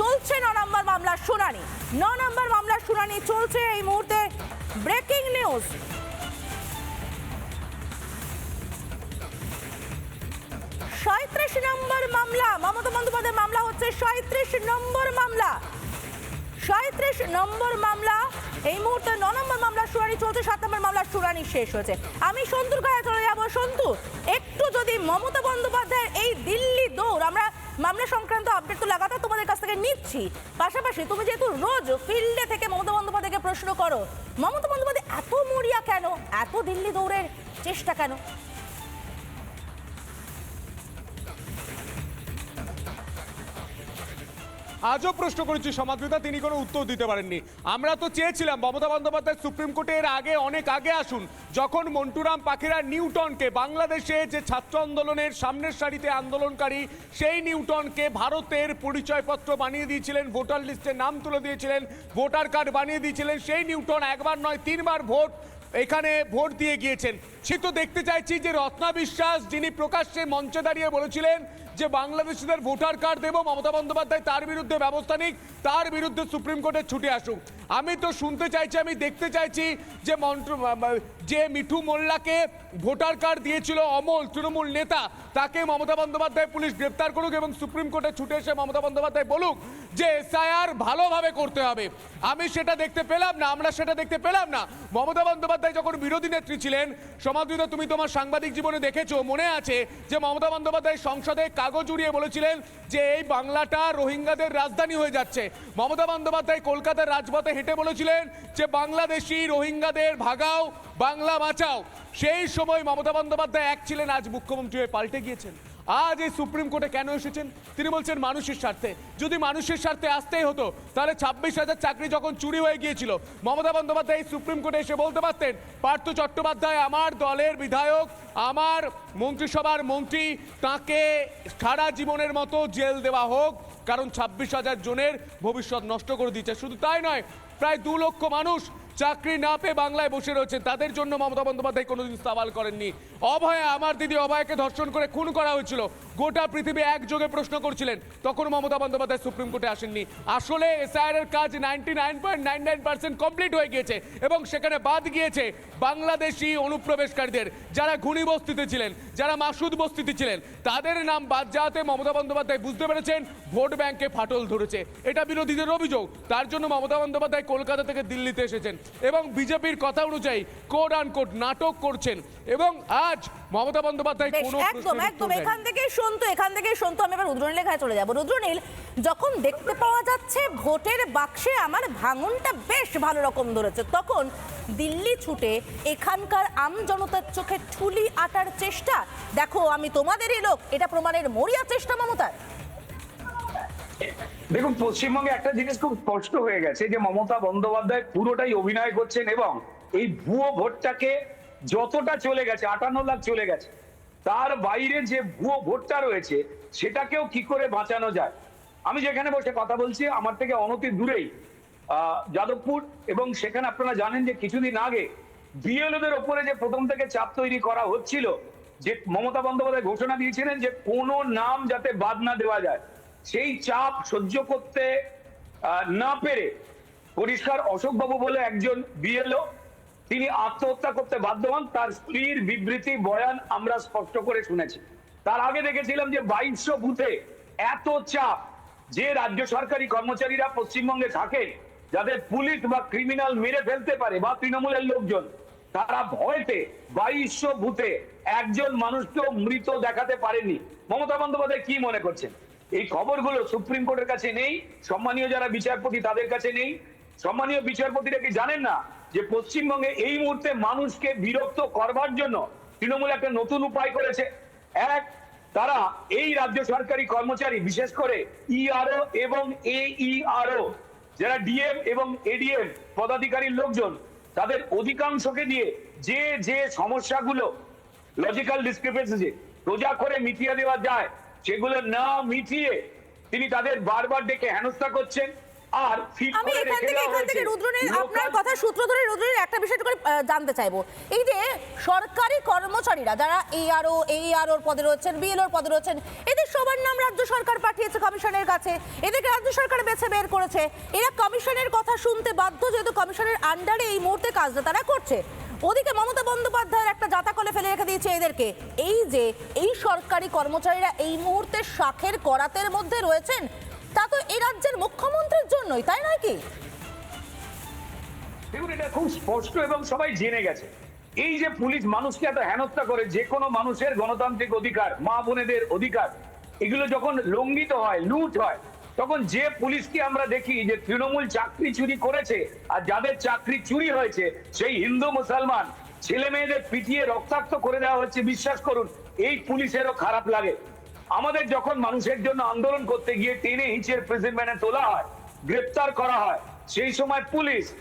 চলছে 9 নম্বর মামলার শুনানি। 9 নম্বর মামলার শুনানি চলছে এই মুহূর্তে। ব্রেকিং নিউজ, 37 নম্বর মামলা, মমতা বন্দ্যোপাধ্যায়ের মামলা হচ্ছে 37 নম্বর মামলা। 37 নম্বর মামলা এই মুহূর্তে 9 নম্বর মামলার শুনানি চলছে, 7 নম্বর মামলার শুনানি শেষ হয়েছে। আমি সন্তুর কাছে চলে যাব। সন্তু, একটু যদি মমতা বন্দ্যোপাধ্যায়ের এই দিল্লি দৌড়, আমরা মামলা সংক্রান্ত আপডেট তো লাগাতার তোমাদের কাছ থেকে নিচ্ছি, পাশাপাশি তুমি যেহেতু রোজ ফিল্ডে থেকে মমতা বন্দ্যোপাধ্যায়কে প্রশ্ন করো, মমতা বন্দ্যোপাধ্যায় এত মরিয়া কেন, এত দিল্লি দৌড়ের চেষ্টা কেন? আজও প্রশ্ন করেছি সমাদৃতা, তিনি কোনো উত্তর দিতে পারেননি। আমরা তো চেয়েছিলাম মমতা বন্দ্যোপাধ্যায় সুপ্রিম কোর্টের আগে, অনেক আগে আসুন, যখন মন্টুরাম পাখিরা নিউটনকে, বাংলাদেশে যে ছাত্র আন্দোলনের সামনের সারিতে আন্দোলনকারী সেই নিউটনকে ভারতের পরিচয়পত্র বানিয়ে দিয়েছিলেন, ভোটার লিস্টে নাম তুলে দিয়েছিলেন, ভোটার কার্ড বানিয়ে দিয়েছিলেন, সেই নিউটন একবার নয় 3 বার এখানে ভোট দিয়ে গিয়েছেন। সে তো দেখতে চাইছি যে রত্না বিশ্বাস, যিনি প্রকাশ্যে মঞ্চে দাঁড়িয়ে বলেছিলেন যে বাংলাদেশিদের ভোটার কার্ড দেব, মমতা বন্দ্যোপাধ্যায় তার বিরুদ্ধে ব্যবস্থা নিক, তার বিরুদ্ধে সুপ্রিম কোর্টে ছুটে আসুক। আমি তো শুনতে চাইছি, আমি দেখতে চাইছি যে মিঠু মোল্লাকে ভোটার কার্ড দিয়েছিল অমল, তৃণমূল নেতা, তাকে মমতা বন্দ্যোপাধ্যায় পুলিশ গ্রেপ্তার করুক এবং সুপ্রিম কোর্টে ছুটে এসে মমতা বন্দ্যোপাধ্যায় বলুক যে এসআইআর ভালোভাবে করতে হবে। আমি সেটা দেখতে পেলাম না, আমরা সেটা দেখতে পেলাম না। মমতা বন্দ্যোপাধ্যায় যখন বিরোধী নেত্রী ছিলেন, সমাদৃত তুমি তোমার সাংবাদিক জীবনে দেখেছো, মনে আছে যে মমতা বন্দ্যোপাধ্যায় সংসদে কাগজ উড়িয়ে বলেছিলেন যে এই বাংলাটা রোহিঙ্গাদের রাজধানী হয়ে যাচ্ছে। মমতা বন্দ্যোপাধ্যায় কলকাতার রাজপথে হেঁটে বলেছিলেন যে বাংলাদেশি রোহিঙ্গাদের ভাগাও, বাংলা বাঁচাও। সেই সময় মমতা বন্দ্যোপাধ্যায় এক ছিলেন, আজ মুখ্যমন্ত্রী হয়ে পাল্টে গিয়েছেন। আজ এই সুপ্রিম কোর্টে কেন এসেছেন? তিনি বলছেন মানুষের স্বার্থে। যদি মানুষের স্বার্থে আসতেই হতো তাহলে 26,000 চাকরি যখন চুরি হয়ে গিয়েছিল, মমতা বন্দ্যোপাধ্যায় এই সুপ্রিম কোর্টে এসে বলতে পারতেন পার্থ চট্টোপাধ্যায় আমার দলের বিধায়ক, আমার মন্ত্রিসভার মন্ত্রী, তাকে সারা জীবনের মতো জেল দেওয়া হোক, কারণ 26,000 জনের ভবিষ্যৎ নষ্ট করে দিচ্ছে। শুধু তাই নয়, প্রায় 2 লক্ষ মানুষ চাকরি না পেয়ে বাংলায় বসে রয়েছে, তাদের জন্য মমতা বন্দ্যোপাধ্যায় কোনোদিন সওয়াল করেননি। অভয়া, আমার দিদি অভয়াকে ধর্ষণ করে খুন করা হয়েছিল, গোটা পৃথিবী একযোগে প্রশ্ন করছিলেন, তখন মমতা বন্দ্যোপাধ্যায় সুপ্রিম কোর্টে আসেননি। আসলে এসআইআর এর কাজ 99.99% কমপ্লিট হয়ে গিয়েছে এবং সেখানে বাদ গিয়েছে বাংলাদেশি অনুপ্রবেশকারীদের, যারা ঘুনি বস্তিতে ছিলেন, যারা মাসুদ বস্তিতে ছিলেন, তাদের নাম বাদ যাওয়াতে মমতা বন্দ্যোপাধ্যায় বুঝতে পেরেছেন ভোট ব্যাংকে ফাটল ধরেছে। এটা বিরোধীদের অভিযোগ। তার জন্য মমতা বন্দ্যোপাধ্যায় কলকাতা থেকে দিল্লিতে এসেছেন এবং বিজেপির কথা অনুযায়ী কোড আন কোড নাটক করছেন। এবং আজ মমতা বন্দ্যোপাধ্যায় কোনো একদম এখান থেকে শুনতো আমি এবার রুদ্রনীল লেখায় চলে যাব। রুদ্রনীল, যখন দেখতে পাওয়া যাচ্ছে ভোটের বাক্সে আমার ভাঙনটা বেশ ভালো রকম ধরেছে, তখন দিল্লি ছুটে এখানকার আম জনতার চোখে ঠুলি আটার চেষ্টা, দেখো আমি তোমাদেরই লোক, এটা প্রমাণের মরিয়া চেষ্টা মমতার। দেখুন, পশ্চিমবঙ্গে একটা জিনিস খুব স্পষ্ট হয়ে গেছে যে মমতা বন্দ্যোপাধ্যায় পুরোটাই অভিনয় করছেন এবং এই ভুয়ো ভোটটাকে যতটা চলে গেছে, 58 লাখ চলে গেছে, তার বাইরে যে ভুয়ো ভোটটা রয়েছে সেটাকেও কি করে বাঁচানো যায়। আমি যেখানে বসে কথা বলছি আমার থেকে অনতি দূরেই যাদবপুর, এবং সেখানে আপনারা জানেন যে কিছুদিন আগে বিএলওদের ওপরে যে প্রথম থেকে চাপ তৈরি করা হচ্ছিল, যে মমতা বন্দ্যোপাধ্যায় ঘোষণা দিয়েছিলেন যে কোনো নাম যাতে বাদ না দেওয়া যায়, সেই চাপ সহ্য করতে না পেরে পরিষ্কার অশোকবাবু বলে একজন বিএলও, তিনি আত্মহত্যা করতে বাধ্য হন। তার স্ত্রীর বিবৃতি বয়ান আমরা স্পষ্ট করে শুনেছি। তার আগে দেখেছিলাম যে 2200 বুথে এত চাপ, যে রাজ্য সরকারি কর্মচারীরা পশ্চিমবঙ্গে থাকেন, যাদের পুলিশ বা ক্রিমিনাল মেরে ফেলতে পারে বা তৃণমূলের লোকজন, তারা ভয়তে 2200 বুথে একজন মানুষকেও মৃত দেখাতে পারেনি। মমতা বন্দ্যোপাধ্যায় কি মনে করছেন এই খবরগুলো সুপ্রিম কোর্টের কাছে নেই? সম্মানীয় যারা বিচারপতি তাদের কাছে নেই? সম্মানীয় বিচারপতিরা কি জানেন না যে পশ্চিমবঙ্গে এই মুহূর্তে মানুষকে বিরক্ত করবার জন্য তৃণমূল একটা নতুন উপায় করেছে? এক, তারা এই রাজ্য সরকারি কর্মচারী, বিশেষ করে ইআরও এবং এইআরও, যারা ডিএম এবং এডিএম পদাধিকারীর লোকজন, তাদের অধিকাংশকে দিয়ে যে যে সমস্যাগুলো লজিক্যাল ডিসক্রিপেন্সি সোজা করে মিটিয়ে দেওয়া যায় সেগুলো না মিটিয়ে তিনি তাদের বারবার ডেকে হেনস্থা করছেন। আর ফিট আমি করে এখান রেখে থেকে দেওয়া হয়েছে। রুদ্রনীল আপনার লোকাল- কথা সূত্র ধরে রুদ্রনীল একটা বিষয় করে জানতে চাইবো, এই যে সরকারি কর্মচারীরা যারা AROর পদে রয়েছেন, BLOর পদে রয়েছেন, এদের সবার নাম রাজ্য সরকার পাঠিয়েছে কমিশনের কাছে, এদেরকে রাজ্য সরকার বেছে বের করেছে, এরা কমিশনের কথা শুনতে বাধ্য, যেহেতু কমিশনের আন্ডারে এই মুহূর্তে কাজটা তারা করছে। ওদিকে মমতা বন্দ্যোপাধ্যায়ের একটা জাতাকলে ফেলে রেখে দিয়েছে এদেরকে। এই যে এই সরকারি কর্মচারীরা এই মুহূর্তে শাখের করাতের মধ্যে রয়েছেন, তা তো এই রাজ্যের মুখ্যমন্ত্রীর জন্যই, তাই নয় কি? দেখুন, এটা খুব স্পষ্ট এবং সবাই জেনে গেছে। এই যে পুলিশ মানুষকে এত হেনস্থা করে, যে কোনো মানুষের গণতান্ত্রিক অধিকার, মা বোনেদের অধিকার, এগুলো যখন লঙ্ঘিত হয়, লুট হয়, তখন যে পুলিশকে আমরা দেখি যে তৃণমূল চাকরি চুরি করেছে, আর যাদের চাকরি চুরি হয়েছে সেই হিন্দু মুসলমান ছেলে মেয়েদের পিটিয়ে রক্তাক্ত করে দেওয়া হচ্ছে, বিশ্বাস করুন এই পুলিশেরও খারাপ লাগে। আমাদের যখন মানুষের জন্য আন্দোলন করতে গিয়ে টেনে হিঁচের প্রিজন ভ্যানে তোলা হয়, গ্রেপ্তার করা হয়, সেই সময় পুলিশ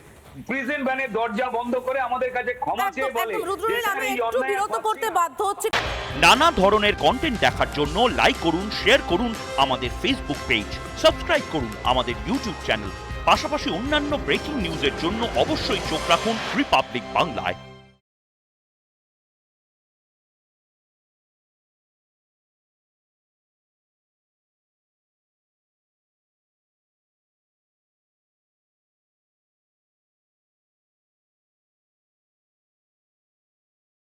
প্রিজন ভ্যানের দরজা বন্ধ করে আমাদের কাছে ক্ষমা চেয়ে বলে রুদ্রনীল, আমি দেশের এই একটু অন্যায় বিরত করতে বাধ্য হচ্ছি। নানা ধরনের কন্টেন্ট দেখার জন্য লাইক করুন, শেয়ার করুন আমাদের ফেসবুক পেজ, সাবস্ক্রাইব করুন আমাদের ইউটিউব চ্যানেল। পাশাপাশি অন্যান্য ব্রেকিং নিউজের জন্য অবশ্যই চোখ রাখুন রিপাবলিক বাংলায়।